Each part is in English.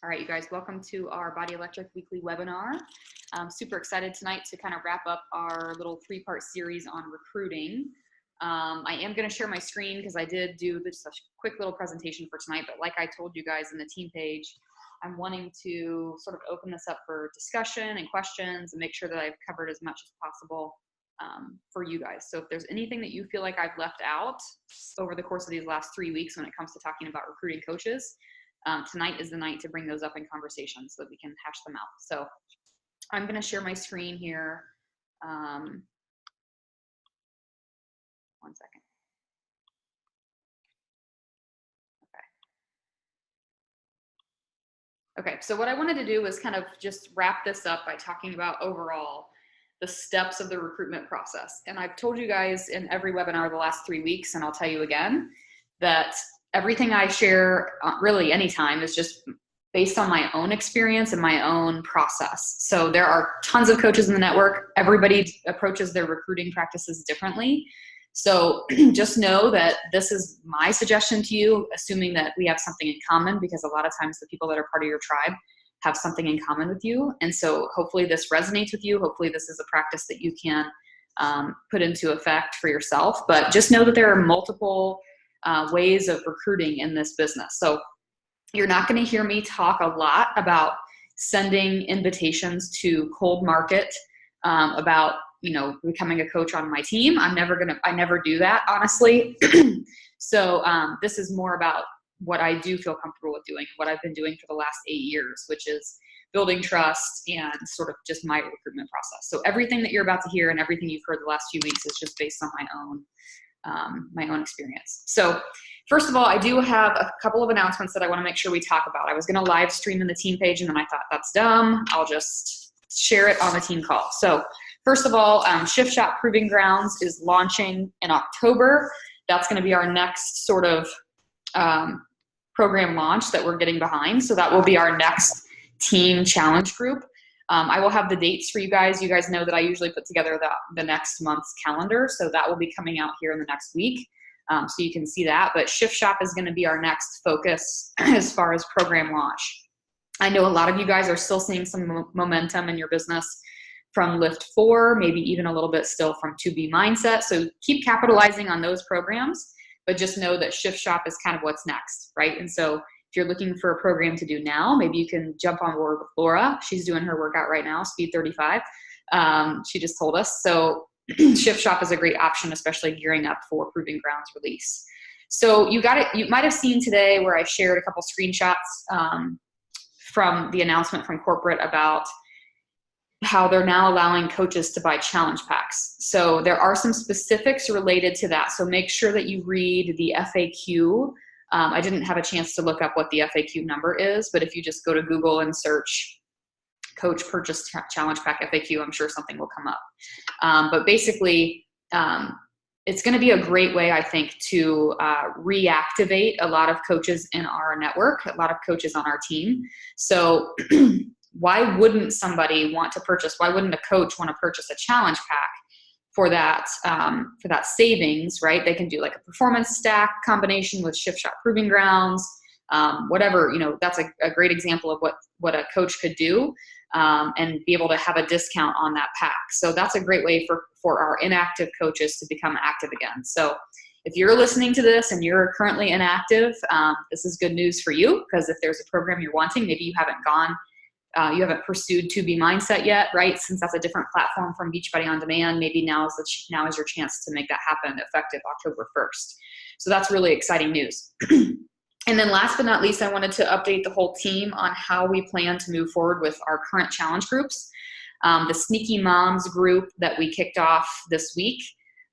All right, you guys, welcome to our Body Electric weekly webinar. I'm super excited tonight to kind of wrap up our little three-part series on recruiting. I am going to share my screen because I did do just a quick little presentation for tonight, but like I told you guys in the team page, I'm wanting to sort of open this up for discussion and questions and make sure that I've covered as much as possible for you guys. So if there's anything that you feel like I've left out over the course of these last 3 weeks when it comes to talking about recruiting coaches, tonight is the night to bring those up in conversation so that we can hash them out. So I'm going to share my screen here. One second. Okay, so what I wanted to do was kind of just wrap this up by talking about overall the steps of the recruitment process. And I've told you guys in every webinar the last 3 weeks, and I'll tell you again, that everything I share really anytime is just based on my own experience and my own process. So there are tons of coaches in the network. Everybody approaches their recruiting practices differently. So just know that this is my suggestion to you, assuming that we have something in common, because a lot of times the people that are part of your tribe have something in common with you. And so hopefully this resonates with you. Hopefully this is a practice that you can put into effect for yourself. But just know that there are multiple ways of recruiting in this business. So you're not going to hear me talk a lot about sending invitations to cold market about, you know, becoming a coach on my team. I never do that, honestly. So this is more about what I do feel comfortable with doing, what I've been doing for the last 8 years, which is building trust and sort of just my recruitment process. So everything that you're about to hear and everything you've heard the last few weeks is just based on my own experience. So first of all, I do have a couple of announcements that I want to make sure we talk about. I was going to live stream in the team page, and then I thought that's dumb. I'll just share it on the team call. So first of all, Shift Shop Proving Grounds is launching in October. That's going to be our next sort of program launch that we're getting behind. So that will be our next team challenge group. I will have the dates for you guys. You guys know that I usually put together the next month's calendar. So that will be coming out here in the next week. So you can see that. But Shift Shop is going to be our next focus as far as program launch. I know a lot of you guys are still seeing some momentum in your business from Lift 4, maybe even a little bit still from 2B Mindset. So keep capitalizing on those programs, but just know that Shift Shop is kind of what's next, right? And so if you're looking for a program to do now, maybe you can jump on board with Laura. She's doing her workout right now, Speed 35. She just told us. So Shift Shop is a great option, especially gearing up for Proving Grounds release. So you might have seen today where I shared a couple screenshots from the announcement from corporate about how they're now allowing coaches to buy challenge packs. So there are some specifics related to that. So make sure that you read the FAQ. I didn't have a chance to look up what the FAQ number is, but if you just go to Google and search Coach Purchase Challenge Pack FAQ, I'm sure something will come up. But basically, it's going to be a great way, I think, to reactivate a lot of coaches in our network, a lot of coaches on our team. So why wouldn't somebody want to purchase? Why wouldn't a coach want to purchase a challenge pack for that savings, right? They can do like a performance stack combination with Shift Shop Proving Grounds, whatever, you know, that's a great example of what a coach could do and be able to have a discount on that pack. So that's a great way for our inactive coaches to become active again. So if you're listening to this and you're currently inactive, this is good news for you, because if there's a program you're wanting, maybe you haven't pursued 2B Mindset yet, right? Since that's a different platform from Beachbody On Demand, maybe now is your chance to make that happen effective October 1st. So that's really exciting news. And then last but not least, I wanted to update the whole team on how we plan to move forward with our current challenge groups. The Sneaky Moms group that we kicked off this week,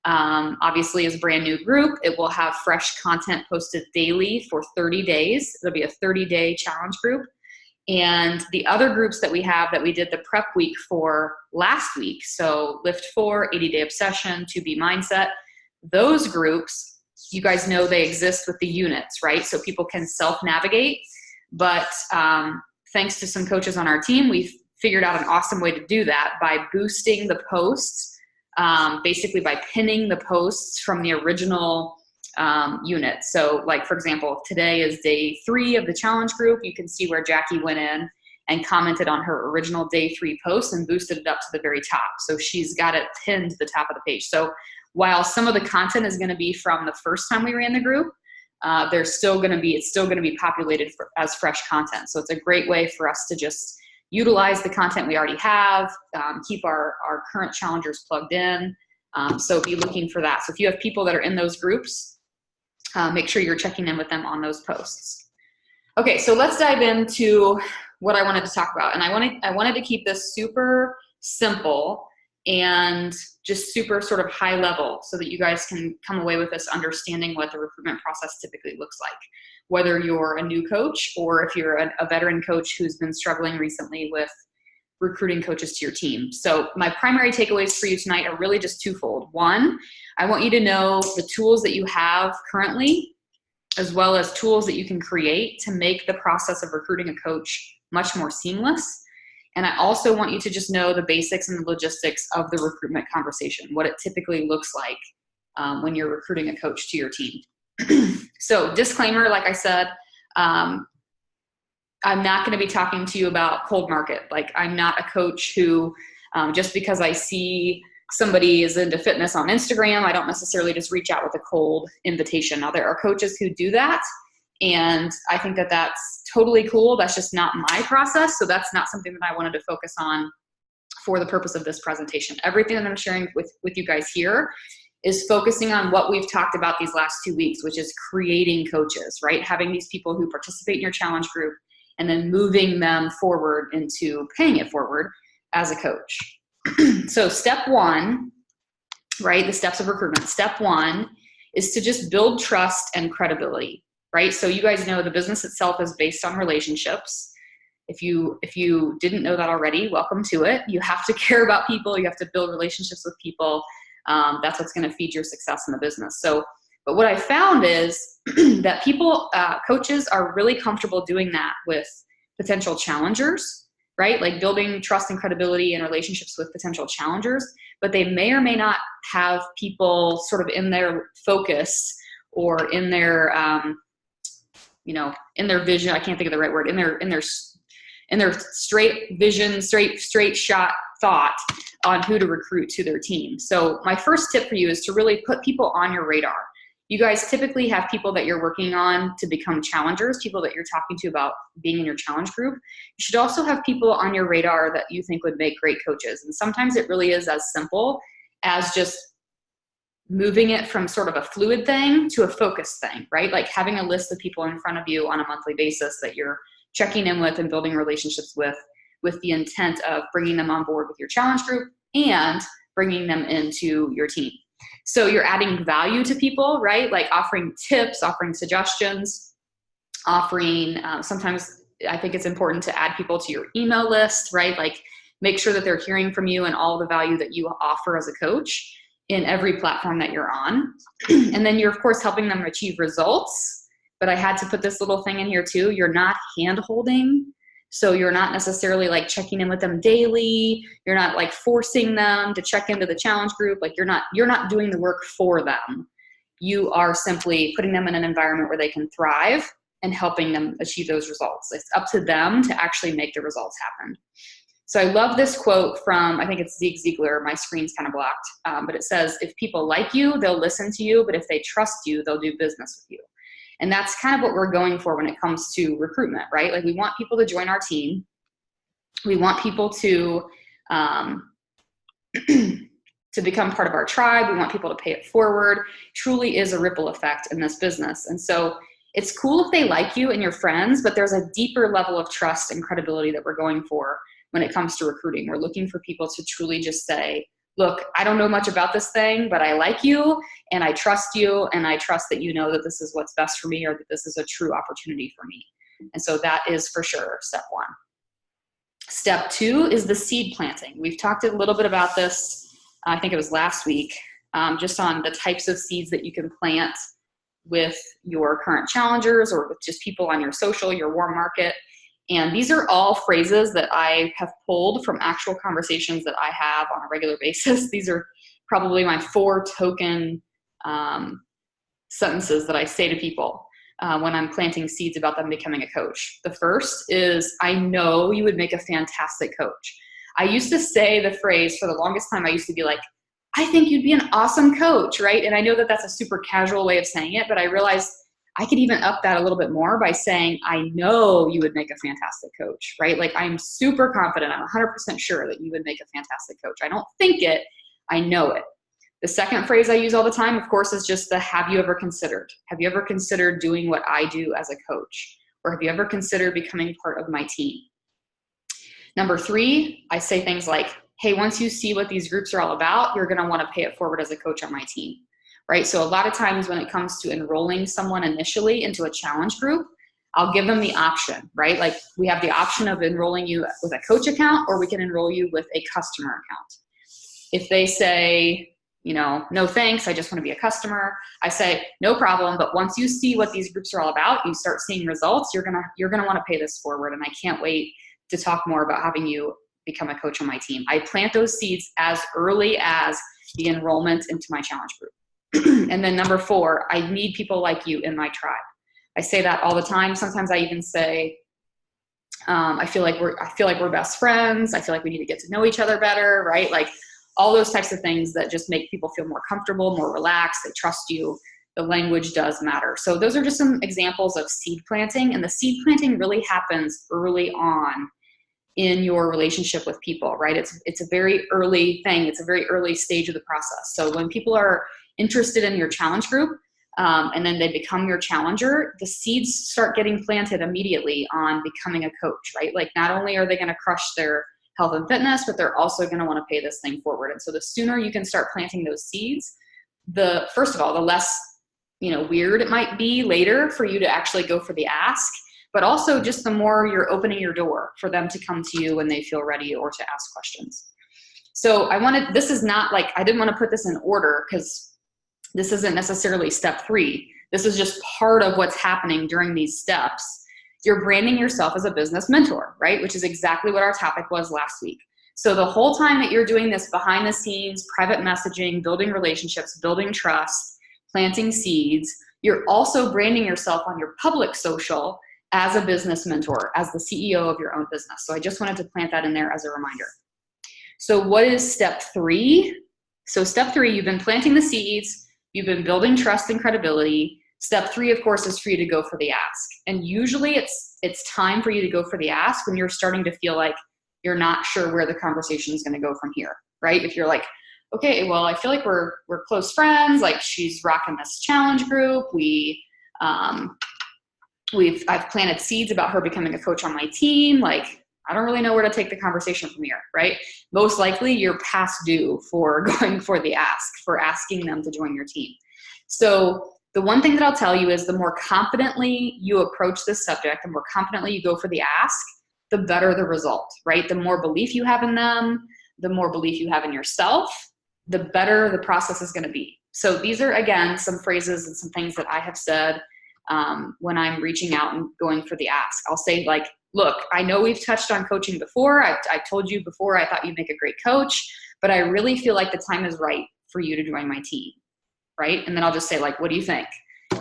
obviously is a brand new group. It will have fresh content posted daily for 30 days. It'll be a 30-day challenge group. And the other groups that we have that we did the prep week for last week, so Lift 4, 80-Day Obsession, 2B Mindset, those groups, you guys know they exist with the units, right? So people can self-navigate, but thanks to some coaches on our team, we've figured out an awesome way to do that by boosting the posts, basically by pinning the posts from the original unit. So like, for example, today is day 3 of the challenge group. You can see where Jackie went in and commented on her original day 3 post and boosted it up to the very top. So she's got it pinned to the top of the page. So while some of the content is going to be from the first time we ran the group, it's still going to be populated as fresh content. So it's a great way for us to just utilize the content we already have, keep our current challengers plugged in. So be looking for that. So if you have people that are in those groups, make sure you're checking in with them on those posts. Okay, so let's dive into what I wanted to talk about. And I wanted to keep this super simple and just super sort of high level so that you guys can come away with this understanding what the recruitment process typically looks like, whether you're a new coach or if you're a veteran coach who's been struggling recently with recruiting coaches to your team. So my primary takeaways for you tonight are really just twofold. One, I want you to know the tools that you have currently, as well as tools that you can create to make the process of recruiting a coach much more seamless. And I also want you to just know the basics and the logistics of the recruitment conversation, what it typically looks like when you're recruiting a coach to your team. So disclaimer, like I said, I'm not going to be talking to you about cold market. Like, I'm not a coach who, just because I see somebody is into fitness on Instagram, I don't necessarily just reach out with a cold invitation. Now, there are coaches who do that, and I think that that's totally cool. That's just not my process. So that's not something that I wanted to focus on for the purpose of this presentation. Everything that I'm sharing with you guys here is focusing on what we've talked about these last 2 weeks, which is creating coaches, right? Having these people who participate in your challenge group and then moving them forward into paying it forward as a coach. So step 1, right? The steps of recruitment. Step 1 is to just build trust and credibility, right? So you guys know the business itself is based on relationships. If you didn't know that already, welcome to it. You have to care about people. You have to build relationships with people. That's what's going to feed your success in the business. So, but what I found is that people, coaches are really comfortable doing that with potential challengers, right? Like building trust and credibility and relationships with potential challengers, but they may or may not have people sort of in their focus or in their, in their vision. I can't think of the right word. In their straight vision, straight shot thought on who to recruit to their team. So my first tip for you is to really put people on your radar. You guys typically have people that you're working on to become challengers, people that you're talking to about being in your challenge group. You should also have people on your radar that you think would make great coaches. And sometimes it really is as simple as just moving it from sort of a fluid thing to a focused thing, right? Like having a list of people in front of you on a monthly basis that you're checking in with and building relationships with the intent of bringing them on board with your challenge group and bringing them into your team. So you're adding value to people, right? Like offering tips, offering suggestions, offering, sometimes I think it's important to add people to your email list, right? Like make sure that they're hearing from you and all the value that you offer as a coach in every platform that you're on. And then you're of course helping them achieve results, but I had to put this little thing in here too. You're not hand-holding. So you're not necessarily like checking in with them daily. You're not like forcing them to check into the challenge group. Like you're not doing the work for them. You are simply putting them in an environment where they can thrive and helping them achieve those results. It's up to them to actually make the results happen. So I love this quote from, I think it's Zig Ziglar. My screen's kind of blocked, but it says, if people like you, they'll listen to you, but if they trust you, they'll do business with you. And that's kind of what we're going for when it comes to recruitment, right? Like we want people to join our team. We want people to become part of our tribe. We want people to pay it forward. Truly is a ripple effect in this business. And so it's cool if they like you and your friends, but there's a deeper level of trust and credibility that we're going for when it comes to recruiting. We're looking for people to truly just say, look, I don't know much about this thing, but I like you and I trust you and I trust that you know that this is what's best for me or that this is a true opportunity for me. And so that is for sure step 1. Step 2 is the seed planting. We've talked a little bit about this, I think it was last week, just on the types of seeds that you can plant with your current challengers or with just people on your social, your warm market. And these are all phrases that I have pulled from actual conversations that I have on a regular basis. These are probably my 4 token sentences that I say to people when I'm planting seeds about them becoming a coach. The first is, I know you would make a fantastic coach. I used to say the phrase for the longest time. I used to be like, I think you'd be an awesome coach, right? And I know that that's a super casual way of saying it, but I realized I could even up that a little bit more by saying, I know you would make a fantastic coach, right? Like, I'm super confident. I'm 100% sure that you would make a fantastic coach. I don't think it, I know it. The second phrase I use all the time, of course, is just the have you ever considered? Have you ever considered doing what I do as a coach? Or have you ever considered becoming part of my team? Number 3, I say things like, hey, once you see what these groups are all about, you're going to want to pay it forward as a coach on my team, right? So a lot of times when it comes to enrolling someone initially into a challenge group, I'll give them the option, right? Like, we have the option of enrolling you with a coach account, or we can enroll you with a customer account. If they say, no thanks, I just want to be a customer, I say, no problem, but once you see what these groups are all about, you start seeing results, you're gonna want to pay this forward, and I can't wait to talk more about having you become a coach on my team. I plant those seeds as early as the enrollment into my challenge group. And then number 4, I need people like you in my tribe. I say that all the time. Sometimes I even say, I feel like we're best friends. I feel like we need to get to know each other better, right? Like, all those types of things that just make people feel more comfortable, more relaxed, they trust you. The language does matter. So those are just some examples of seed planting, and the seed planting really happens early on in your relationship with people, right? It's a very early thing. It's a very early stage of the process. So when people are interested in your challenge group, and then they become your challenger, the seeds start getting planted immediately on becoming a coach, right? Like, not only are they going to crush their health and fitness, but they're also going to want to pay this thing forward. And so the sooner you can start planting those seeds, first of all, the less, weird it might be later for you to actually go for the ask, but also just the more you're opening your door for them to come to you when they feel ready or to ask questions. So this is not like, I didn't want to put this in order because this isn't necessarily step 3. This is just part of what's happening during these steps. You're branding yourself as a business mentor, right? Which is exactly what our topic was last week. So the whole time that you're doing this behind the scenes, private messaging, building relationships, building trust, planting seeds, you're also branding yourself on your public social as a business mentor, as the CEO of your own business. So I just wanted to plant that in there as a reminder. So what is step 3? So step 3, you've been planting the seeds, you've been building trust and credibility. Step 3, of course, is for you to go for the ask. And usually it's time for you to go for the ask when you're starting to feel like you're not sure where the conversation is going to go from here, right? If you're like, okay, well, I feel like we're close friends. Like, she's rocking this challenge group. I've planted seeds about her becoming a coach on my team. Like, I don't really know where to take the conversation from here, right? Most likely you're past due for going for the ask, for asking them to join your team. So the one thing that I'll tell you is, the more confidently you approach this subject, the more confidently you go for the ask, the better the result, right? The more belief you have in them, the more belief you have in yourself, the better the process is going to be. So these are, again, some phrases and some things that I have said when I'm reaching out and going for the ask. I'll say, like, look, I know we've touched on coaching before. I've told you before I thought you'd make a great coach, but I really feel like the time is right for you to join my team. Right? And then I'll just say, like, what do you think?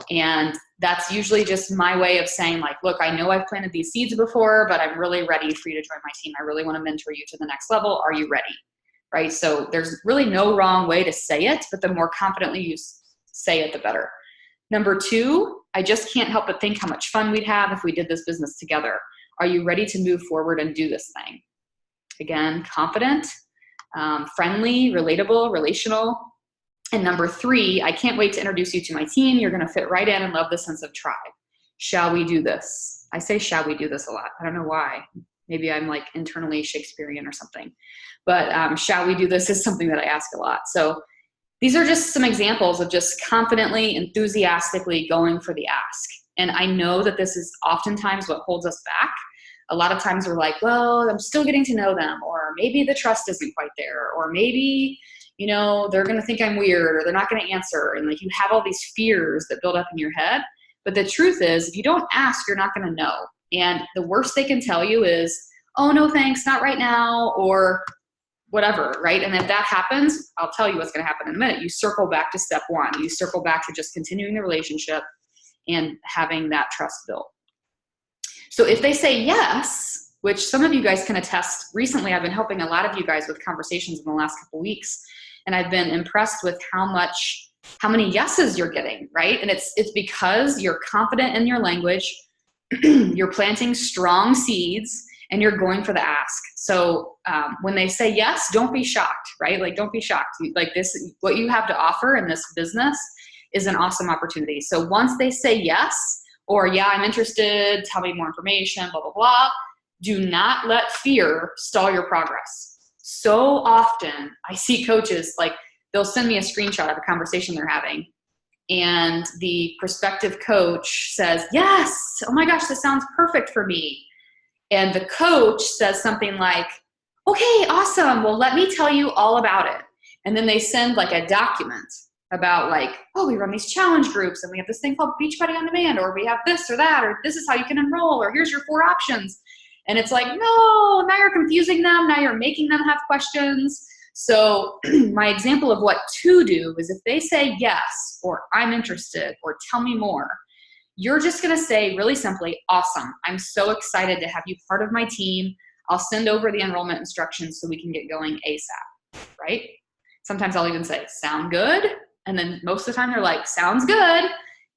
And that's usually just my way of saying, like, look, I know I've planted these seeds before, but I'm really ready for you to join my team. I really want to mentor you to the next level. Are you ready? Right? So there's really no wrong way to say it, but the more confidently you say it, the better. Number 2, I just can't help but think how much fun we'd have if we did this business together. Are you ready to move forward and do this thing? Again, confident, friendly, relatable, relational. And number 3, I can't wait to introduce you to my team. You're going to fit right in and love the sense of tribe. Shall we do this? I say, shall we do this a lot. I don't know why. Maybe I'm like internally Shakespearean or something. But shall we do this is something that I ask a lot. So these are just some examples of just confidently, enthusiastically going for the ask. And I know that this is oftentimes what holds us back. A lot of times we're like, well, I'm still getting to know them, or maybe the trust isn't quite there, or maybe they're going to think I'm weird, or they're not going to answer. And like, you have all these fears that build up in your head. But the truth is, if you don't ask, you're not going to know. And the worst they can tell you is, oh, no, thanks, not right now. Or whatever, right? And if that happens, I'll tell you what's going to happen in a minute. You circle back to step one. You circle back to just continuing the relationship and having that trust built. So if they say yes, which some of you guys can attest, recently I've been helping a lot of you guys with conversations in the last couple of weeks, and I've been impressed with how many yeses you're getting, right? And it's because you're confident in your language, you're planting strong seeds, and you're going for the ask. So when they say yes, don't be shocked, right? Like, don't be shocked. Like, this, what you have to offer in this business is an awesome opportunity. So once they say yes, or yeah, I'm interested, tell me more information, blah, blah, blah, do not let fear stall your progress. So often I see coaches, like, they'll send me a screenshot of a conversation they're having, and the prospective coach says, yes, oh my gosh, this sounds perfect for me. And the coach says something like, okay, awesome, well, let me tell you all about it. And then they send like a document about like, oh, we run these challenge groups, and we have this thing called Beachbody On Demand, or we have this or that, or this is how you can enroll, or here's your 4 options. And it's like, no, now you're confusing them. Now you're making them have questions. So my example of what to do is, if they say yes, or I'm interested, or tell me more, you're just going to say really simply, awesome. I'm so excited to have you part of my team. I'll send over the enrollment instructions so we can get going ASAP, right? Sometimes I'll even say, sound good? And then most of the time they're like, sounds good.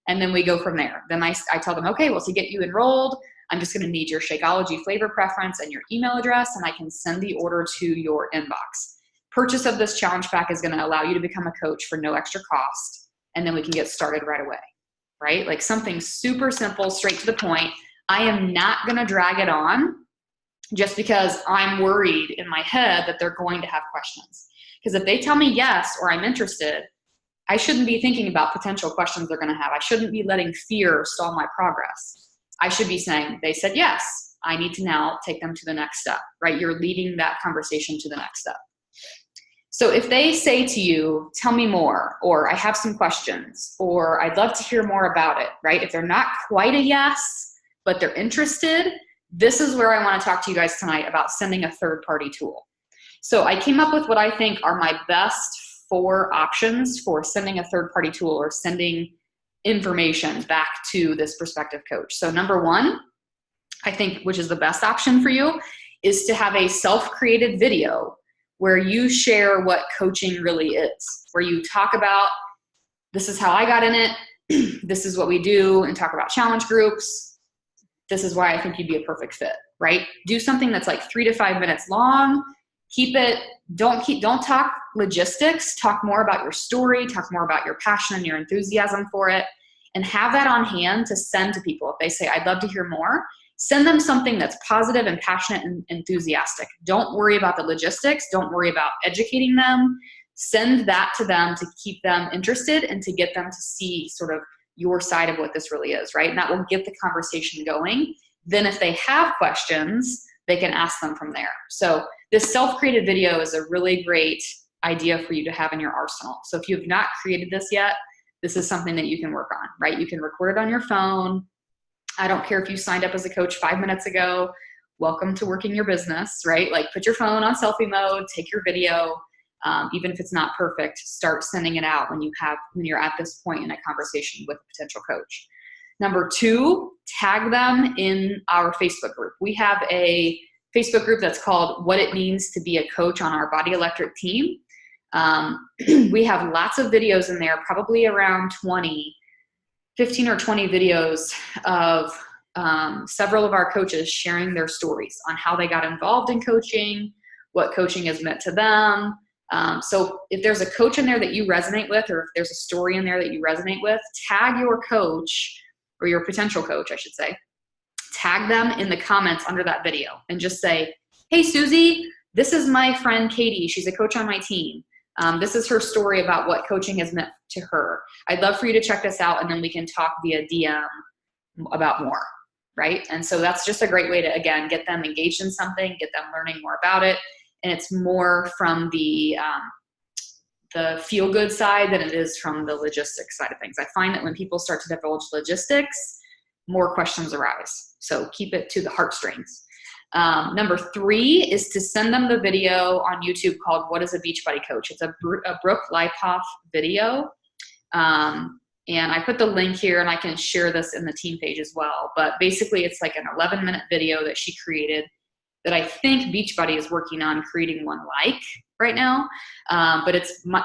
And then we go from there. Then I tell them, okay, well, to get you enrolled, I'm just going to need your Shakeology flavor preference and your email address, and I can send the order to your inbox. Purchase of this challenge pack is going to allow you to become a coach for no extra cost, and then we can get started right away, right? Like, something super simple, straight to the point. I am not going to drag it on just because I'm worried in my head that they're going to have questions. Because if they tell me yes, or I'm interested, I shouldn't be thinking about potential questions they're going to have. I shouldn't be letting fear stall my progress. I should be saying, they said yes, I need to now take them to the next step, right? You're leading that conversation to the next step. So if they say to you, tell me more, or I have some questions, or I'd love to hear more about it, right? If they're not quite a yes, but they're interested, this is where I want to talk to you guys tonight about sending a third-party tool. So I came up with what I think are my best 4 options for sending a third-party tool, or sending information back to this prospective coach. So number 1, I think, which is the best option for you, is to have a self-created video where you share what coaching really is, where you talk about, this is how I got in it, this is what we do, and talk about challenge groups. This is why I think you'd be a perfect fit, right? Do something that's like 3 to 5 minutes long. Keep it, don't talk logistics, talk more about your story, talk more about your passion and your enthusiasm for it, and have that on hand to send to people. If they say, I'd love to hear more, send them something that's positive and passionate and enthusiastic. Don't worry about the logistics. Don't worry about educating them. Send that to them to keep them interested and to get them to see sort of your side of what this really is, right? And that will get the conversation going. Then if they have questions, they can ask them from there. So this self-created video is a really great idea for you to have in your arsenal. So if you have not created this yet, this is something that you can work on, right? You can record it on your phone. I don't care if you signed up as a coach 5 minutes ago. Welcome to working your business, right? Like, put your phone on selfie mode, take your video. Even if it's not perfect, start sending it out when you're at this point in a conversation with a potential coach. Number 2, tag them in our Facebook group. We have a Facebook group that's called What It Means to Be a Coach on our Body Electric team. We have lots of videos in there, probably around 15 or 20 videos of several of our coaches sharing their stories on how they got involved in coaching, what coaching has meant to them. So if there's a coach in there that you resonate with, or if there's a story in there that you resonate with, tag your coach, or your potential coach, I should say. Tag them in the comments under that video and just say, hey, Susie, this is my friend Katie. She's a coach on my team. This is her story about what coaching has meant to her. I'd love for you to check this out, and then we can talk via DM about more, right? And so that's just a great way to, again, get them engaged in something, get them learning more about it. And it's more from the feel-good side than it is from the logistics side of things. I find that when people start to divulge logistics, more questions arise. So keep it to the heartstrings. Number 3 is to send them the video on YouTube called What is a Beachbody Coach? It's a Brooke Leipoff video. And I put the link here, and I can share this in the team page as well. But basically, it's like an 11-minute video that she created that I think Beachbody is working on creating one like right now. But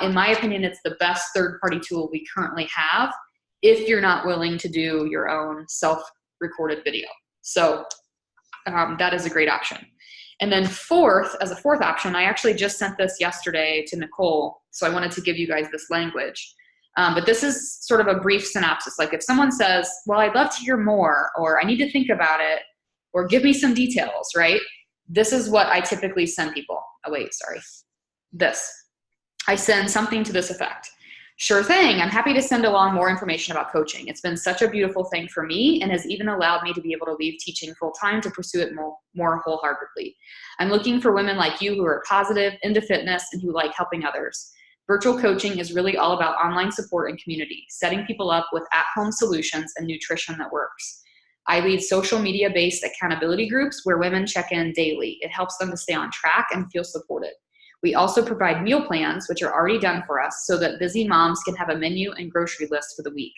in my opinion, it's the best third-party tool we currently have if you're not willing to do your own self-recorded video. So that is a great option. And then as a fourth option, I actually just sent this yesterday to Nicole, so I wanted to give you guys this language. But this is sort of a brief synopsis. Like if someone says, well, I'd love to hear more, or I need to think about it, or give me some details, right? This is what I typically send people. Oh, wait, sorry. I send something to this effect. Sure thing. I'm happy to send along more information about coaching. It's been such a beautiful thing for me and has even allowed me to be able to leave teaching full time to pursue it more wholeheartedly. I'm looking for women like you who are positive, into fitness, and who like helping others. Virtual coaching is really all about online support and community, setting people up with at-home solutions and nutrition that works. I lead social media-based accountability groups where women check in daily. It helps them to stay on track and feel supported. We also provide meal plans, which are already done for us, so that busy moms can have a menu and grocery list for the week.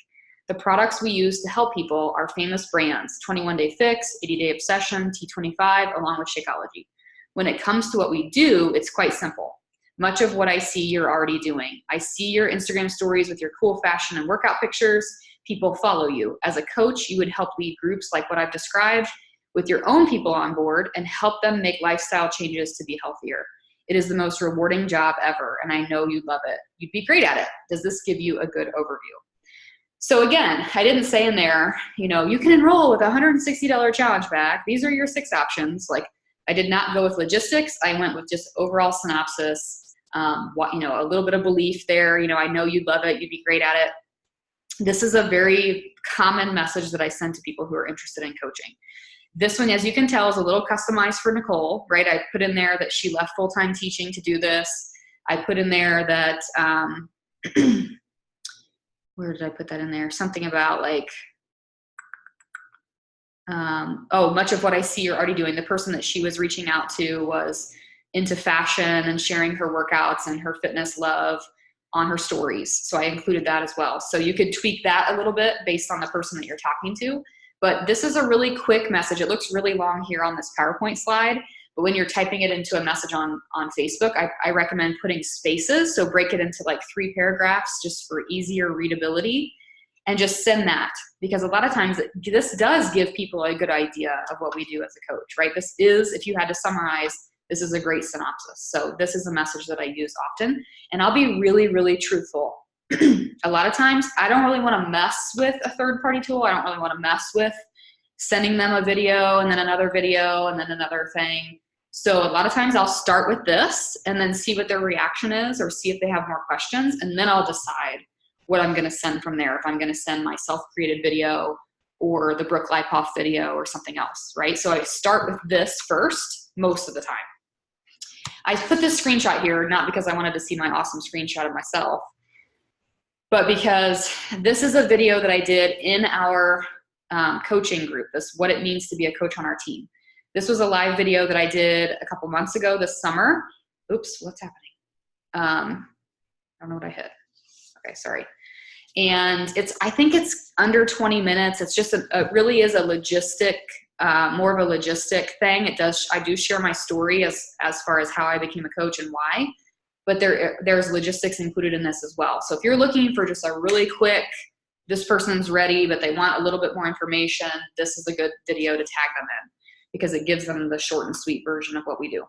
The products we use to help people are famous brands, 21 Day Fix, 80 Day Obsession, T25, along with Shakeology. When it comes to what we do, it's quite simple. Much of what I see you're already doing. I see your Instagram stories with your cool fashion and workout pictures. People follow you. As a coach, you would help lead groups like what I've described with your own people on board and help them make lifestyle changes to be healthier. It is the most rewarding job ever, and I know you'd love it. You'd be great at it. Does this give you a good overview? So again, I didn't say in there, you can enroll with a $160 challenge pack. These are your 6 options. Like, I did not go with logistics. I went with just overall synopsis. A little bit of belief there. I know you'd love it. You'd be great at it. This is a very common message that I send to people who are interested in coaching. This one, as you can tell, is a little customized for Nicole, right? I put in there that she left full-time teaching to do this. I put in there that, where did I put that in there? Something about like, much of what I see you're already doing. The person that she was reaching out to was into fashion and sharing her workouts and her fitness love on her stories. So I included that as well. So you could tweak that a little bit based on the person that you're talking to. But this is a really quick message. It looks really long here on this PowerPoint slide, but when you're typing it into a message on Facebook, I recommend putting spaces. So break it into like 3 paragraphs just for easier readability, and just send that, because a lot of times this does give people a good idea of what we do as a coach, right? This is, if you had to summarize, this is a great synopsis. So this is a message that I use often, and I'll be really, really truthful. A lot of times I don't really want to mess with a third-party tool. I don't really want to mess with sending them a video and then another video and then another thing. So a lot of times I'll start with this and then see what their reaction is, or see if they have more questions, and then I'll decide what I'm going to send from there. If I'm going to send my self-created video or the Brooke Leipoff video or something else, right? So I start with this first most of the time. I put this screenshot here, not because I wanted to see my awesome screenshot of myself, but because this is a video that I did in our coaching group. This what it means to be a coach on our team. This was a live video that I did a couple months ago this summer. Oops, what's happening? I don't know what I hit. Okay, sorry. And I think it's under 20 minutes. It's just it really is a logistic, more of a logistic thing. I do share my story as far as how I became a coach and why, but there's logistics included in this as well. So if you're looking for just a really quick, this person's ready, but they want a little bit more information, this is a good video to tag them in, because it gives them the short and sweet version of what we do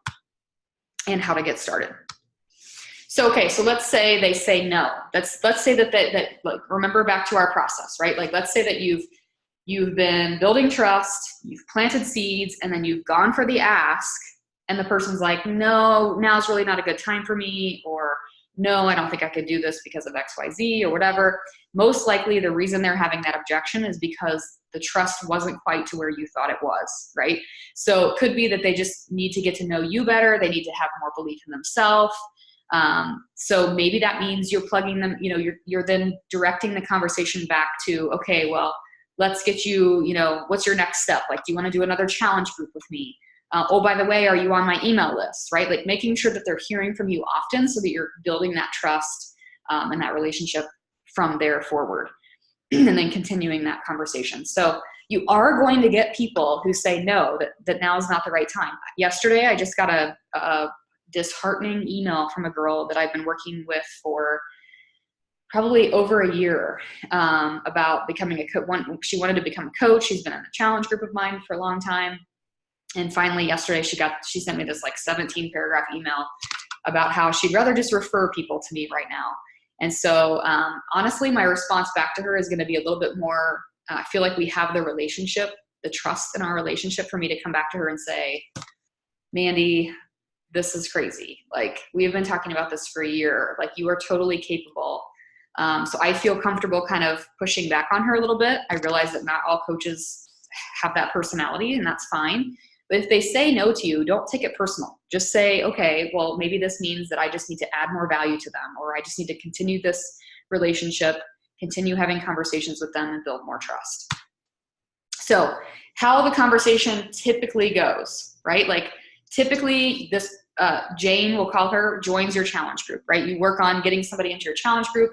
and how to get started. So, okay, so let's say they say no. Let's say that like, remember back to our process, right? Like, let's say that you've been building trust, you've planted seeds, and then you've gone for the ask, and the person's like, no, now's really not a good time for me, or no, I don't think I could do this because of X, Y, Z, or whatever. Most likely the reason they're having that objection is because the trust wasn't quite to where you thought it was, right? So it could be that they just need to get to know you better. They need to have more belief in themselves. So maybe that means you're plugging them, you're then directing the conversation back to, okay, well, let's get you, what's your next step? Like, do you want to do another challenge group with me? Oh, by the way, are you on my email list, right? Like making sure that they're hearing from you often so that you're building that trust and that relationship from there forward. And then continuing that conversation. So you are going to get people who say no, that now is not the right time. Yesterday, I just got a disheartening email from a girl that I've been working with for probably over a year about becoming a coach. She wanted to become a coach. She's been in a challenge group of mine for a long time. And finally yesterday she sent me this like 17 paragraph email about how she'd rather just refer people to me right now. And so honestly, my response back to her is going to be a little bit more, I feel like we have the relationship, the trust in our relationship for me to come back to her and say, Mandy, this is crazy. Like, we have been talking about this for a year. Like, you are totally capable. So I feel comfortable kind of pushing back on her a little bit. I realize that not all coaches have that personality, and that's fine. But if they say no to you, don't take it personal. Just say, okay, well, maybe this means that I just need to add more value to them, or I just need to continue this relationship, continue having conversations with them, and build more trust. So how the conversation typically goes, right? Like, typically this Jane, we'll call her, joins your challenge group, right? You work on getting somebody into your challenge group.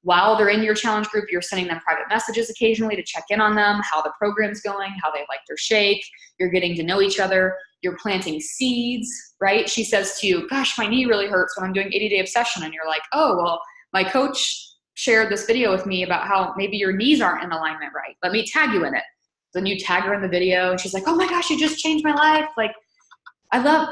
While they're in your challenge group, you're sending them private messages occasionally to check in on them, how the program's going, how they like their shake. You're getting to know each other. You're planting seeds, right? She says to you, gosh, my knee really hurts when I'm doing 80-day obsession. And you're like, oh, well, my coach shared this video with me about how maybe your knees aren't in alignment right. Let me tag you in it. Then you tag her in the video and she's like, oh my gosh, you just changed my life. Like,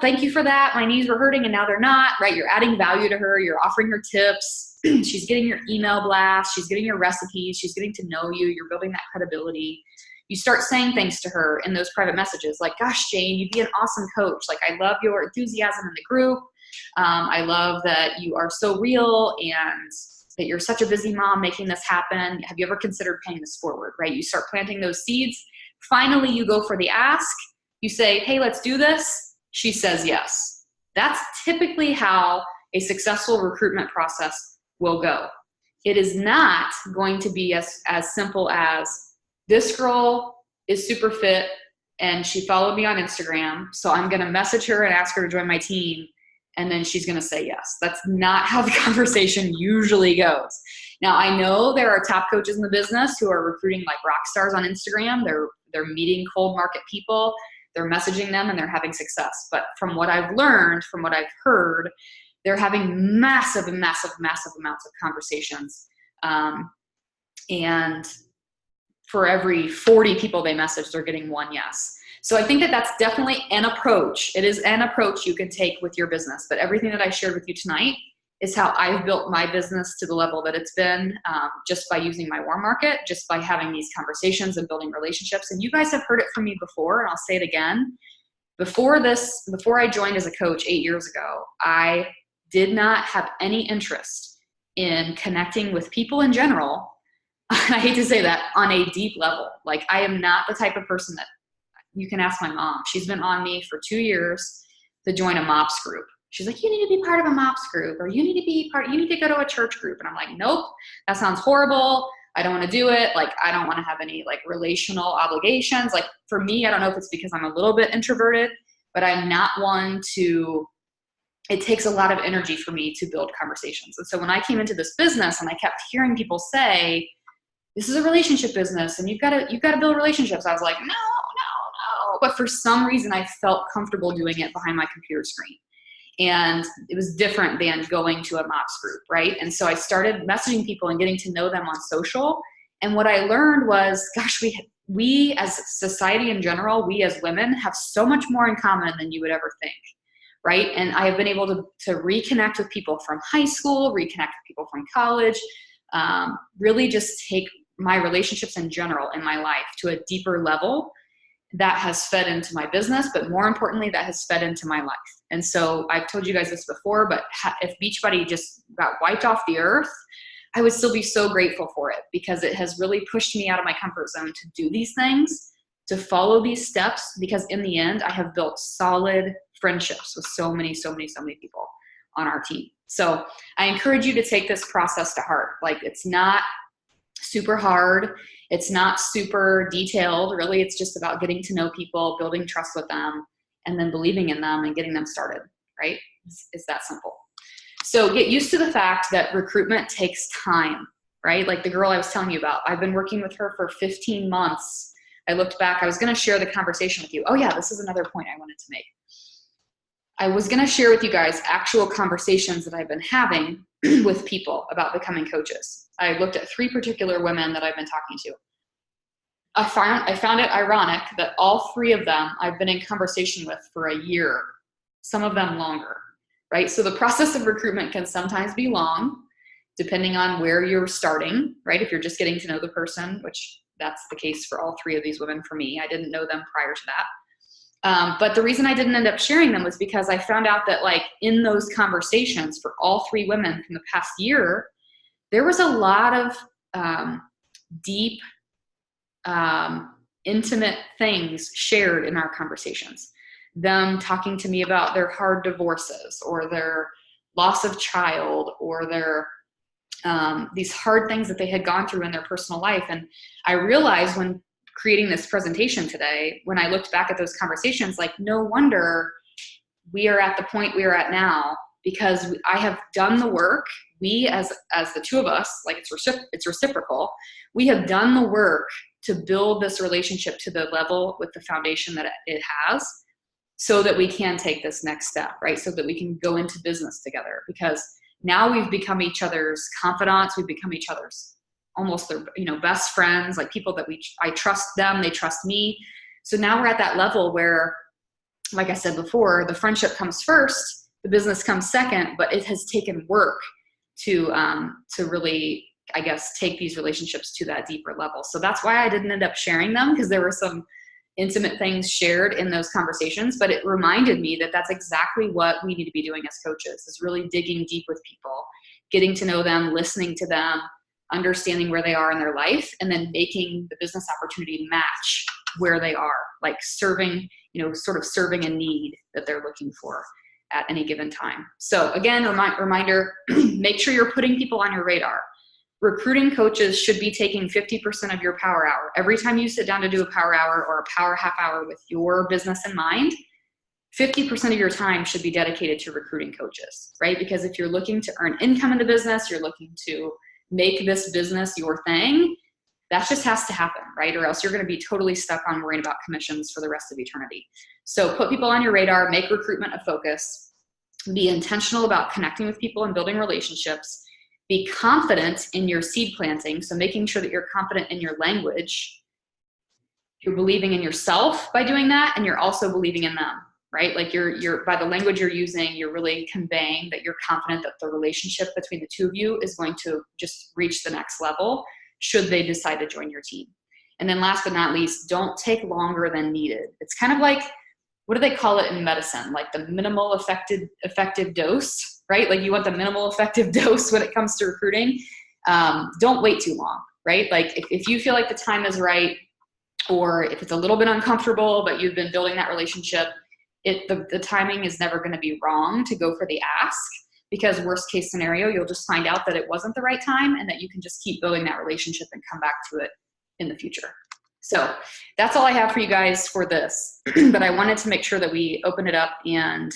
thank you for that. My knees were hurting and now they're not, right? You're adding value to her. You're offering her tips. She's getting your email blast. She's getting your recipes. She's getting to know you. You're building that credibility. You start saying things to her in those private messages like, gosh, Jane, you'd be an awesome coach. Like, I love your enthusiasm in the group. I love that you are so real and that you're such a busy mom making this happen. Have you ever considered paying this forward, right? You start planting those seeds. Finally, you go for the ask. You say, hey, let's do this. She says yes. That's typically how a successful recruitment process will go. It is not going to be as simple as, this girl is super fit and she followed me on Instagram, so I'm going to message her and ask her to join my team, and then she's going to say yes. That's not how the conversation usually goes. Now, I know there are top coaches in the business who are recruiting like rock stars on Instagram. They're meeting cold market people, they're messaging them, and they're having success. But from what I've learned, from what I've heard, they're having massive amounts of conversations. And for every 40 people they message, they're getting one yes. So I think that that's definitely an approach. It is an approach you can take with your business. But everything that I shared with you tonight is how I've built my business to the level that it's been, just by using my warm market, just by having these conversations and building relationships. And you guys have heard it from me before, and I'll say it again. Before I joined as a coach 8 years ago, I did not have any interest in connecting with people in general. I hate to say that, on a deep level. Like, I am not the type of person that, you can ask my mom. She's been on me for 2 years to join a MOPS group. She's like, you need to be part of a MOPS group, or you need to go to a church group. And I'm like, nope, that sounds horrible. I don't want to do it. Like, I don't want to have any like relational obligations. Like, for me, I don't know if it's because I'm a little bit introverted, but I'm not one to, it takes a lot of energy for me to build conversations. And so when I came into this business and I kept hearing people say, this is a relationship business and you've got to build relationships, I was like, no. But for some reason, I felt comfortable doing it behind my computer screen. And it was different than going to a MOPS group, right? And so I started messaging people and getting to know them on social. And what I learned was, gosh, we as society in general, we as women have so much more in common than you would ever think, right? And I have been able to reconnect with people from high school, reconnect with people from college, really just take my relationships in general in my life to a deeper level that has fed into my business, but more importantly, that has fed into my life. And so I've told you guys this before, but if Beachbody just got wiped off the earth, I would still be so grateful for it, because it has really pushed me out of my comfort zone to do these things, to follow these steps, because in the end, I have built solid friendships with so many people on our team. So I encourage you to take this process to heart. Like, it's not super hard. It's not super detailed. Really, it's just about getting to know people, building trust with them, and then believing in them and getting them started, right? It's that simple. So get used to the fact that recruitment takes time, right? Like the girl I was telling you about, I've been working with her for 15 months. I looked back, I was going to share the conversation with you. Oh yeah, this is another point I wanted to make. I was going to share with you guys actual conversations that I've been having with people about becoming coaches. I looked at 3 particular women that I've been talking to. I found it ironic that all 3 of them I've been in conversation with for a year, some of them longer, right? So the process of recruitment can sometimes be long, depending on where you're starting, right? If you're just getting to know the person, which that's the case for all 3 of these women for me. I didn't know them prior to that. But the reason I didn't end up sharing them was because I found out that like in those conversations for all 3 women from the past year, there was a lot of deep, intimate things shared in our conversations. Them talking to me about their hard divorces or their loss of child or their these hard things that they had gone through in their personal life. And I realized when creating this presentation today, when I looked back at those conversations, like no wonder we are at the point we are at now, because I have done the work. We as the 2 of us, like it's reciprocal. We have done the work to build this relationship to the level with the foundation that it has, so that we can take this next step, right? So that we can go into business together, because now we've become each other's confidants. We've become each other's almost their, best friends, like people that I trust them, they trust me. So now we're at that level where, like I said before, the friendship comes first, the business comes second, but it has taken work to really, I guess, take these relationships to that deeper level. So that's why I didn't end up sharing them, because there were some intimate things shared in those conversations, but it reminded me that that's exactly what we need to be doing as coaches, is really digging deep with people, getting to know them, listening to them, understanding where they are in their life, and then making the business opportunity match where they are, like serving, sort of serving a need that they're looking for at any given time. So again, reminder, make sure you're putting people on your radar. Recruiting coaches should be taking 50% of your power hour. Every time you sit down to do a power hour or a power half hour with your business in mind, 50% of your time should be dedicated to recruiting coaches, right? Because if you're looking to earn income in the business, you're looking to make this business your thing, that just has to happen, right? Or else you're going to be totally stuck on worrying about commissions for the rest of eternity. So put people on your radar, make recruitment a focus, be intentional about connecting with people and building relationships. Be confident in your seed planting, so making sure that you're confident in your language. You're believing in yourself by doing that, and you're also believing in them, right? Like you're by the language you're using, you're really conveying that you're confident that the relationship between the 2 of you is going to just reach the next level should they decide to join your team. And then last but not least, don't take longer than needed. It's kind of like, what do they call it in medicine? Like the minimal effective dose, right? Like you want the minimal effective dose when it comes to recruiting. Don't wait too long, right? Like if you feel like the time is right, or if it's a little bit uncomfortable, but you've been building that relationship, the timing is never going to be wrong to go for the ask, because worst case scenario, you'll just find out that it wasn't the right time and that you can just keep building that relationship and come back to it in the future. So that's all I have for you guys for this, but I wanted to make sure that we opened it up and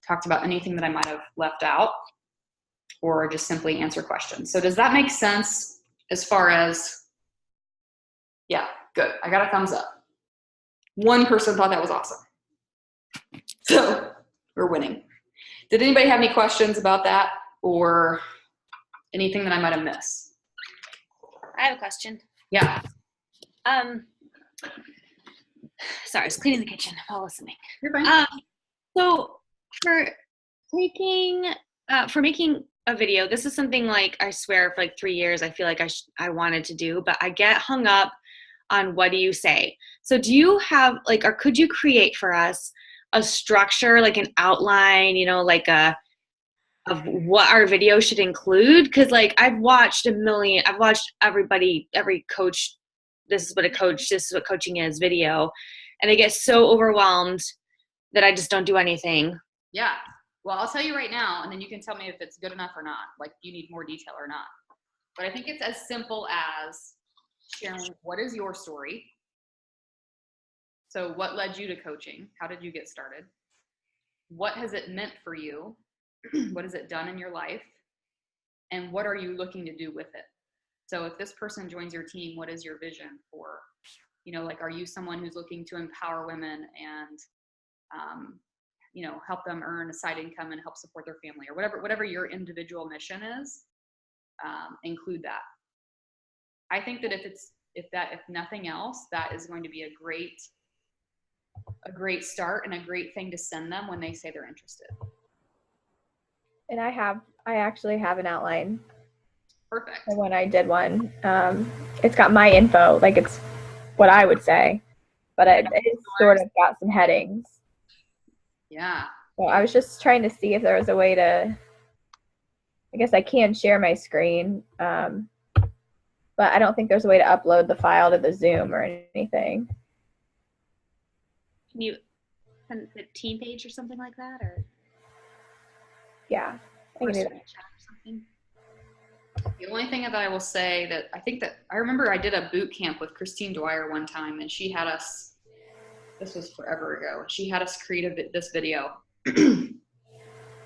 talked about anything that I might have left out, or just simply answer questions. So does that make sense as far as, yeah, good. I got a thumbs up. 1 person thought that was awesome. So we're winning. Did anybody have any questions about that or anything that I might have missed? I have a question. Yeah. Sorry, I was cleaning the kitchen while listening. You're fine. So for making a video, this is something like, I swear for like 3 years, I feel like I wanted to do, but I get hung up on what do you say? So do you have like, or could you create for us a structure, like an outline, like of what our video should include? Cause like I've watched every coach, this is what coaching is video. And I get so overwhelmed that I just don't do anything. Yeah. Well, I'll tell you right now, and then you can tell me if it's good enough or not, like you need more detail or not. But I think it's as simple as sharing what is your story, So what led you to coaching? How did you get started? What has it meant for you? What has it done in your life? And what are you looking to do with it? So if this person joins your team, what is your vision for, like, are you someone who's looking to empower women and, help them earn a side income and help support their family, or whatever your individual mission is, include that. I think that if nothing else, that is going to be a great start and a great thing to send them when they say they're interested. And I actually have an outline. Perfect. When I did one, it's got my info, like it's what I would say, but it's sort of got some headings. Yeah. So I was just trying to see if there was a way to, I guess I can share my screen, but I don't think there's a way to upload the file to the Zoom or anything. Can you send the team page or something like that, or? Yeah, I can do that. The only thing that I will say that I remember I did a boot camp with Christine Dwyer one time, and she had us, this was forever ago, she had us create this video. And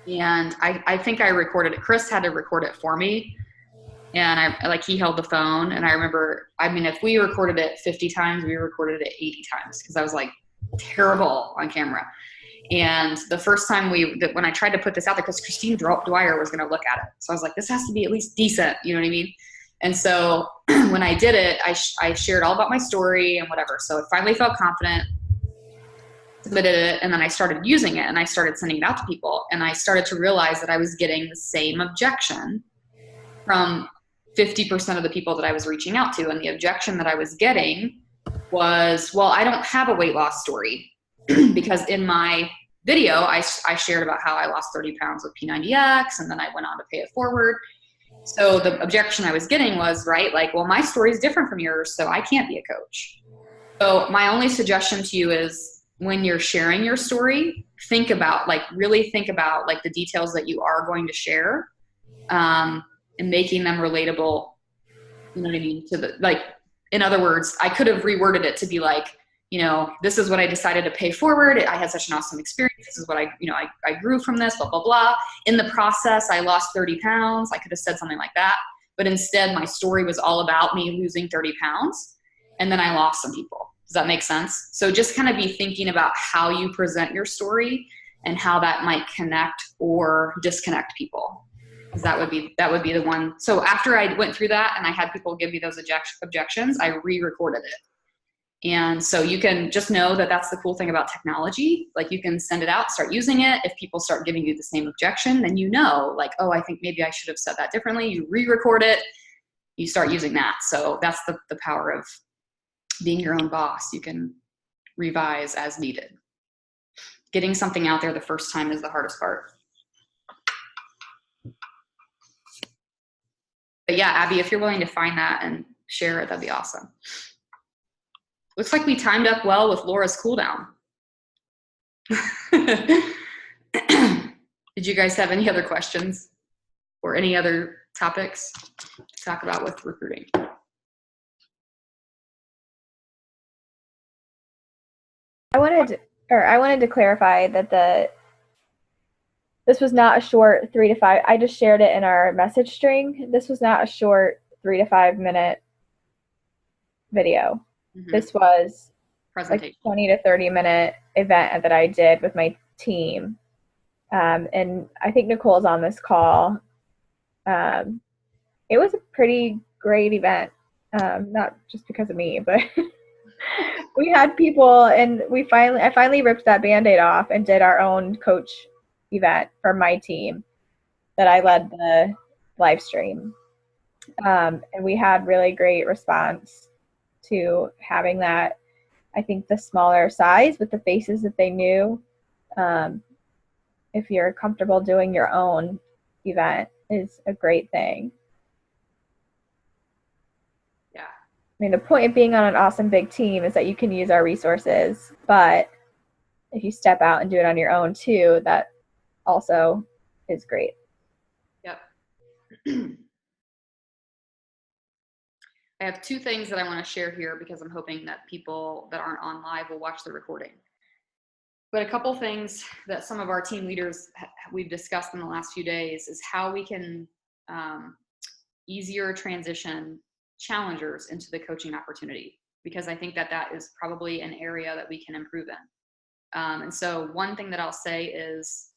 I think I recorded it. Chris had to record it for me. And he held the phone. And I remember, if we recorded it 50 times, we recorded it 80 times because I was like terrible on camera. And the first time when I tried to put this out there, because Christine Dwyer was going to look at it. So I was like, this has to be at least decent. You know what I mean? And so when I did it, I shared all about my story and whatever. So I finally felt confident, submitted it, and then I started using it and I started sending it out to people. And I started to realize that I was getting the same objection from 50% of the people that I was reaching out to. And the objection that I was getting was, well, I don't have a weight loss story. Because in my video, I shared about how I lost 30 pounds with P90X, and then I went on to pay it forward. So the objection I was getting was, right, like, well, my story is different from yours, so I can't be a coach. So my only suggestion to you is when you're sharing your story, really think about the details that you are going to share, and making them relatable. You know what I mean? In other words, I could have reworded it to be like, this is what I decided to pay forward. I had such an awesome experience. This is what I grew from this, blah, blah, blah. In the process, I lost 30 pounds. I could have said something like that. But instead, my story was all about me losing 30 pounds. And then I lost some people. Does that make sense? So just kind of be thinking about how you present your story and how that might connect or disconnect people. Because that would be the one. So after I went through that and I had people give me those objections, I re-recorded it. And so you can just know that that's the cool thing about technology. Like, you can send it out, start using it. If people start giving you the same objection, then oh, I think maybe I should have said that differently. You re-record it, you start using that. So that's the power of being your own boss. You can revise as needed. Getting something out there the first time is the hardest part. But yeah, Abby, if you're willing to find that and share it, that'd be awesome. Looks like we timed up well with Laura's cool down. Did you guys have any other questions or any other topics to talk about with recruiting? I wanted to clarify that this was not a short 3 to 5. I just shared it in our message string. This was not a short 3 to 5 minute video. Mm-hmm. This was like 20 to 30 minute event that I did with my team. And I think Nicole's on this call. It was a pretty great event. Not just because of me, but we had people, and I finally ripped that Band-Aid off and did our own coach event for my team that I led the live stream. And we had really great response to having that. I think the smaller size with the faces that they knew, if you're comfortable doing your own event, is a great thing. Yeah. I mean, the point of being on an awesome big team is that you can use our resources, but if you step out and do it on your own too, that also is great. Yep. I have two things that I want to share here because I'm hoping that people that aren't on live will watch the recording. But a couple things that some of our team leaders we've discussed in the last few days is how we can easier transition challengers into the coaching opportunity, because I think that that is probably an area that we can improve in. And so one thing that I'll say is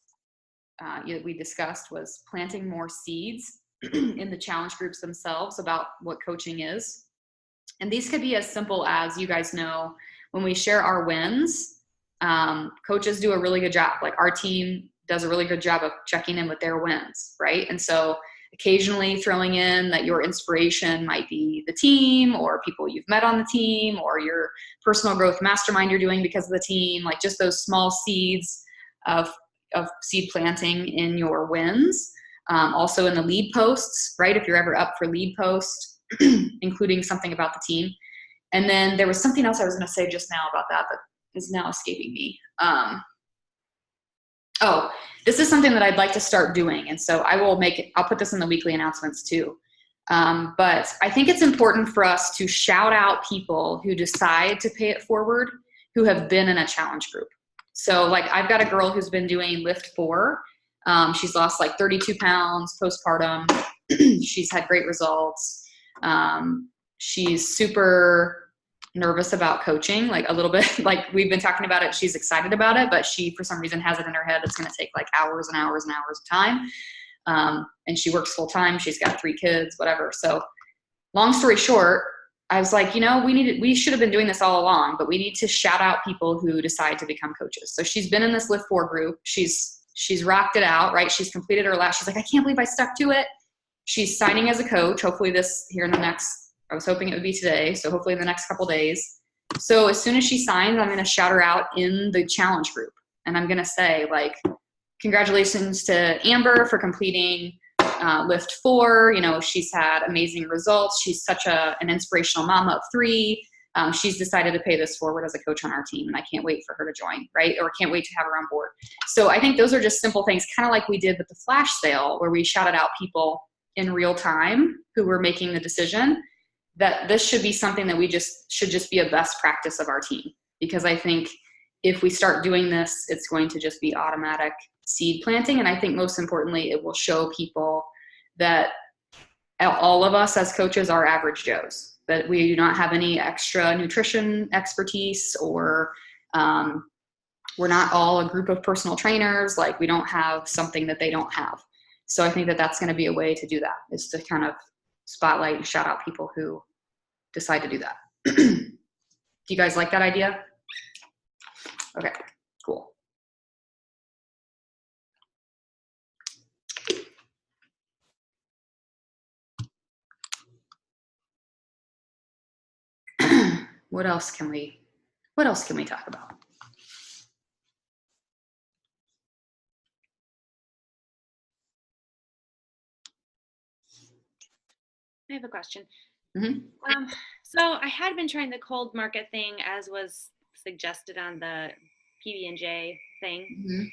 we discussed was planting more seeds in the challenge groups themselves about what coaching is. And these could be as simple as, you guys know, when we share our wins, coaches do a really good job. Like our team does a really good job of checking in with their wins, right? And so occasionally throwing in that your inspiration might be the team or people you've met on the team or your personal growth mastermind you're doing because of the team, like just those small seeds of seed planting in your wins. Also in the lead posts, right? If you're ever up for lead posts, including something about the team. And then there was something else I was going to say just now about that is now escaping me. Oh, this is something that I'd like to start doing. And so I'll put this in the weekly announcements too. But I think it's important for us to shout out people who decide to pay it forward, who have been in a challenge group. So like I've got a girl who's been doing Lift 4. She's lost like 32 pounds postpartum. She's had great results. She's super nervous about coaching, like a little bit, like we've been talking about it. She's excited about it, but she, for some reason, has it in her head it's going to take like hours and hours and hours of time. And she works full time. She's got 3 kids, whatever. So long story short, I was like, we should have been doing this all along, but we need to shout out people who decide to become coaches. So she's been in this Lift 4 group. She's rocked it out, right? She's completed her last. She's like, I can't believe I stuck to it. She's signing as a coach. Hopefully this here in the next, I was hoping it would be today. So hopefully in the next couple days. So as soon as she signs, I'm going to shout her out in the challenge group. And I'm going to say like, congratulations to Amber for completing Lift 4. She's had amazing results. She's such an inspirational mama of 3. She's decided to pay this forward as a coach on our team, and I can't wait for her to join, right? Or can't wait to have her on board. So I think those are just simple things, kind of like we did with the flash sale, where we shouted out people in real time who were making the decision, that this should be something that we should just be a best practice of our team. Because I think if we start doing this, it's going to just be automatic seed planting. And I think most importantly, it will show people that all of us as coaches are average Joes, that we do not have any extra nutrition expertise, or we're not all a group of personal trainers. Like we don't have something that they don't have. So I think that that's going to be a way to do that, is to kind of spotlight and shout out people who decide to do that. Do you guys like that idea? Okay, cool. What else can we talk about? I have a question. Mm-hmm. So I had been trying the cold market thing, as was suggested on the PB&J thing. Mm-hmm.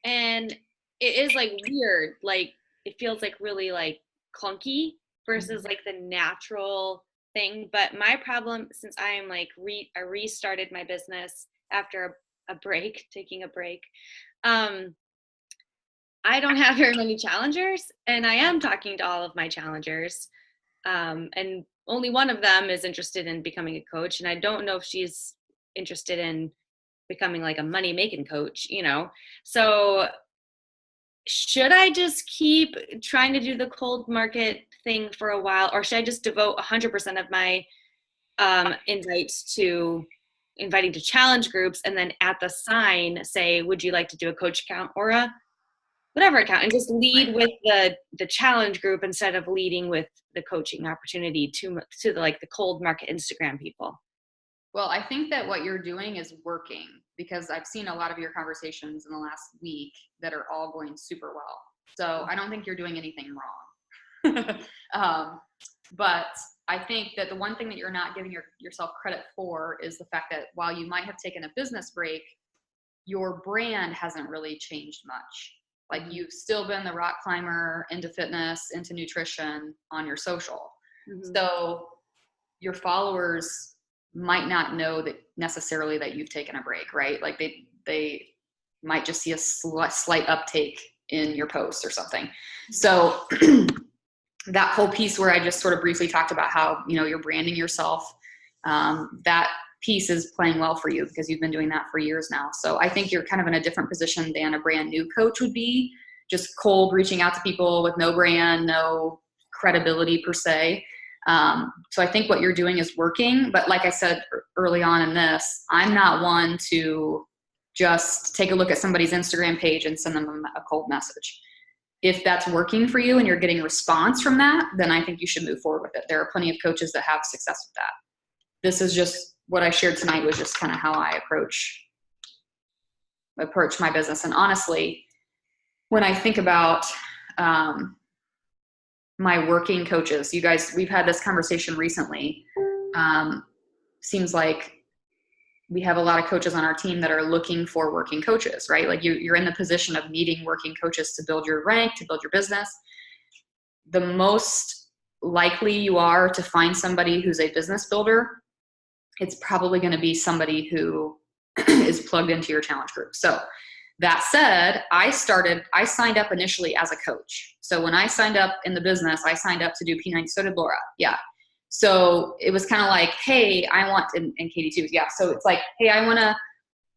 And it is like weird. Like it feels like really like clunky versus like the natural thing. But my problem, since I am like, I restarted my business after a break, taking a break. I don't have very many challengers, and I am talking to all of my challengers. And only one of them is interested in becoming a coach. And I don't know if she's interested in becoming like a money making coach, So should I just keep trying to do the cold market thing for a while, or should I just devote 100% of my invites to inviting to challenge groups, and then at the sign say, would you like to do a coach account or a whatever account, and just lead with the challenge group instead of leading with the coaching opportunity to the cold market Instagram people? Well, I think that what you're doing is working, because I've seen a lot of your conversations in the last week that are all going super well. So I don't think you're doing anything wrong. But I think that the one thing that you're not giving yourself credit for is the fact that while you might have taken a business break, your brand hasn't really changed much. Like you've still been the rock climber into fitness, into nutrition on your social. Mm-hmm. So your followers might not know that necessarily that you've taken a break, right? Like they might just see a slight uptake in your posts or something. So that whole piece where I just sort of briefly talked about how, you know, you're branding yourself, that piece is playing well for you because you've been doing that for years now. So I think you're kind of in a different position than a brand new coach would be, just cold reaching out to people with no brand, no credibility per se. So I think what you're doing is working, but like I said early on in this, I'm not one to just take a look at somebody's Instagram page and send them a cold message. If that's working for you and you're getting a response from that, then I think you should move forward with it. There are plenty of coaches that have success with that. This is just what I shared tonight was just kind of how I approach my business. And honestly, when I think about my working coaches, you guys, we've had this conversation recently. Seems like we have a lot of coaches on our team that are looking for working coaches, right? Like you're in the position of needing working coaches to build your rank, to build your business. The most likely you are to find somebody who's a business builder, it's probably going to be somebody who is plugged into your challenge group. So that said, I signed up initially as a coach. So when I signed up in the business, I signed up to do P90. So did Laura. Yeah. So it was kind of like, hey, I want, and Katie too. Yeah. So it's like, hey, I want to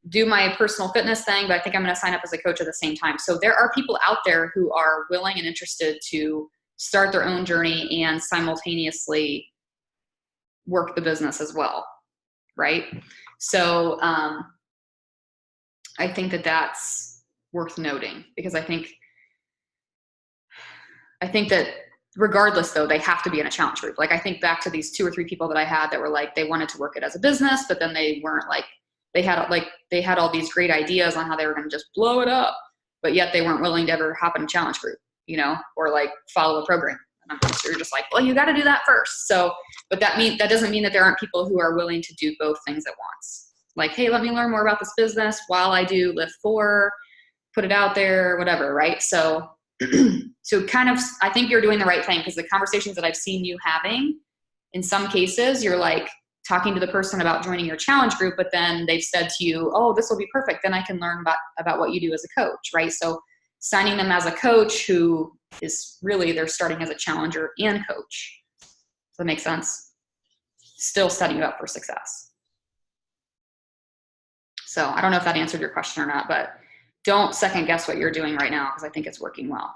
do my personal fitness thing, but I think I'm going to sign up as a coach at the same time. So there are people out there who are willing and interested to start their own journey and simultaneously work the business as well. Right. So, I think that that's worth noting because I think that regardless though, they have to be in a challenge group. Like I think back to these 2 or 3 people that I had that were like, they wanted to work it as a business, but then they weren't like, they had all these great ideas on how they were going to just blow it up, but yet they weren't willing to ever hop in a challenge group, you know, or like follow a program. And I'm sure you're just like, well, you got to do that first. So, but that doesn't mean that there aren't people who are willing to do both things at once. Like, hey, let me learn more about this business while I do lift 4, put it out there, whatever, right? So, kind of, I think you're doing the right thing because the conversations that I've seen you having, in some cases, you're like talking to the person about joining your challenge group, but then they've said to you, oh, this will be perfect. Then I can learn about what you do as a coach, right? So signing them as a coach who is really, they're starting as a challenger and coach. Does that make sense? Still setting you up for success. So I don't know if that answered your question or not, but don't second guess what you're doing right now because I think it's working well.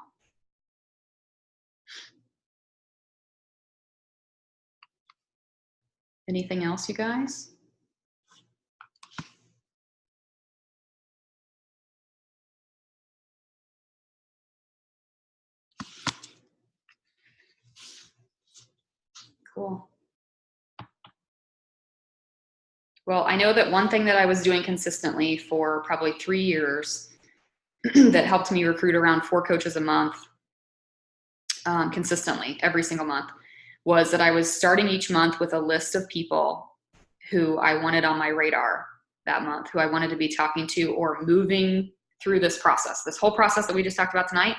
Anything else, you guys? Cool. Well, I know that one thing that I was doing consistently for probably 3 years that helped me recruit around 4 coaches a month consistently every single month was that I was starting each month with a list of people who I wanted on my radar that month, who I wanted to be talking to or moving through this process. This whole process that we just talked about tonight,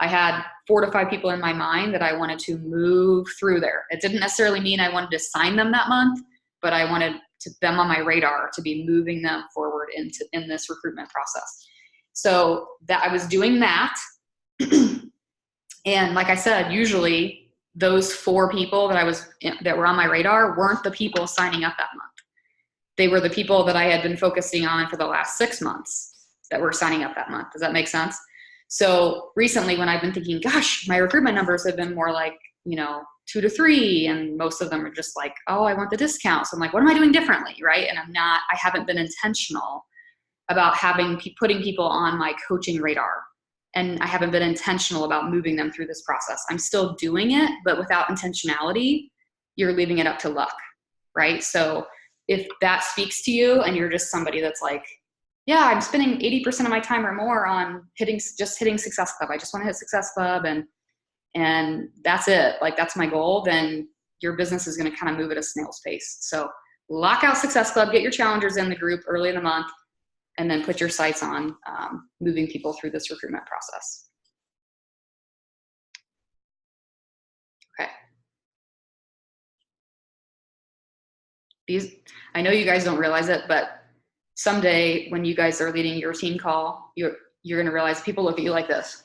I had 4 to 5 people in my mind that I wanted to move through there. It didn't necessarily mean I wanted to sign them that month, but I wanted them on my radar to be moving them forward in this recruitment process. So that I was doing that. And like I said, usually those 4 people that were on my radar weren't the people signing up that month. They were the people that I had been focusing on for the last 6 months that were signing up that month. Does that make sense? So recently when I've been thinking, gosh, my recruitment numbers have been more like, 2 to 3, and most of them are just like, oh, I want the discount. So I'm like, what am I doing differently, right? And I haven't been intentional about putting people on my coaching radar. And I haven't been intentional about moving them through this process. I'm still doing it, but without intentionality, you're leaving it up to luck, right? So if that speaks to you and you're just somebody that's like, yeah, I'm spending 80% of my time or more on hitting Success Club. I just want to hit Success Club and that's it. Like that's my goal. Then your business is going to kind of move at a snail's pace. So lock out Success Club, get your challengers in the group early in the month, and then put your sights on moving people through this recruitment process. Okay. I know you guys don't realize it, but someday when you guys are leading your team call, you're going to realize people look at you like this.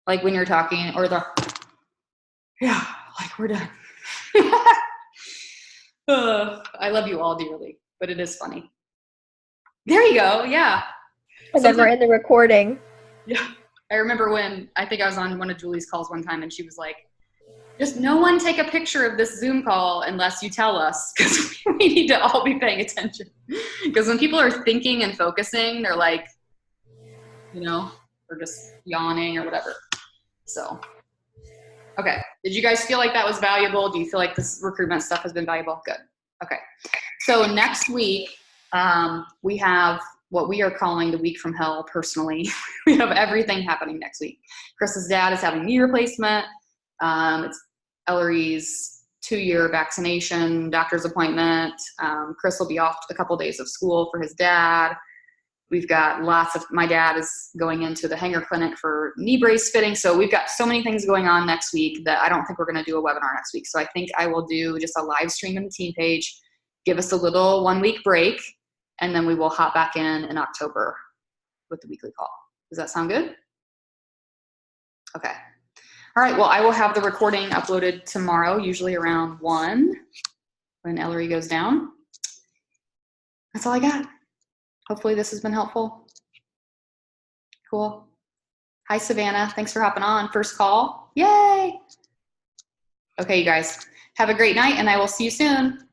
Like when you're talking, or yeah, like we're done. I love you all dearly, but it is funny. There you go. Yeah. And then we're in the recording. Yeah. I remember when I think I was on one of Julie's calls one time and she was like, just no one take a picture of this Zoom call unless you tell us, because we need to all be paying attention. Because when people are thinking and focusing, they're like, they're just yawning or whatever. So, okay. Did you guys feel like that was valuable? Do you feel like this recruitment stuff has been valuable? Good. Okay. So next week, we have what we are calling the week from hell personally. We have everything happening next week. Chris's dad is having knee replacement. It's Ellery's 2-year vaccination, doctor's appointment. Chris will be off a couple days of school for his dad. We've got my dad is going into the hanger clinic for knee brace fitting. So we've got so many things going on next week that I don't think we're going to do a webinar next week. So I think I will do just a live stream in the team page, give us a little 1-week break, and then we will hop back in October with the weekly call. Does that sound good? Okay. All right. Well, I will have the recording uploaded tomorrow, usually around 1 when Ellery goes down. That's all I got. Hopefully this has been helpful. Cool. Hi, Savannah. Thanks for hopping on. First call. Yay. Okay, you guys. Have a great night, and I will see you soon.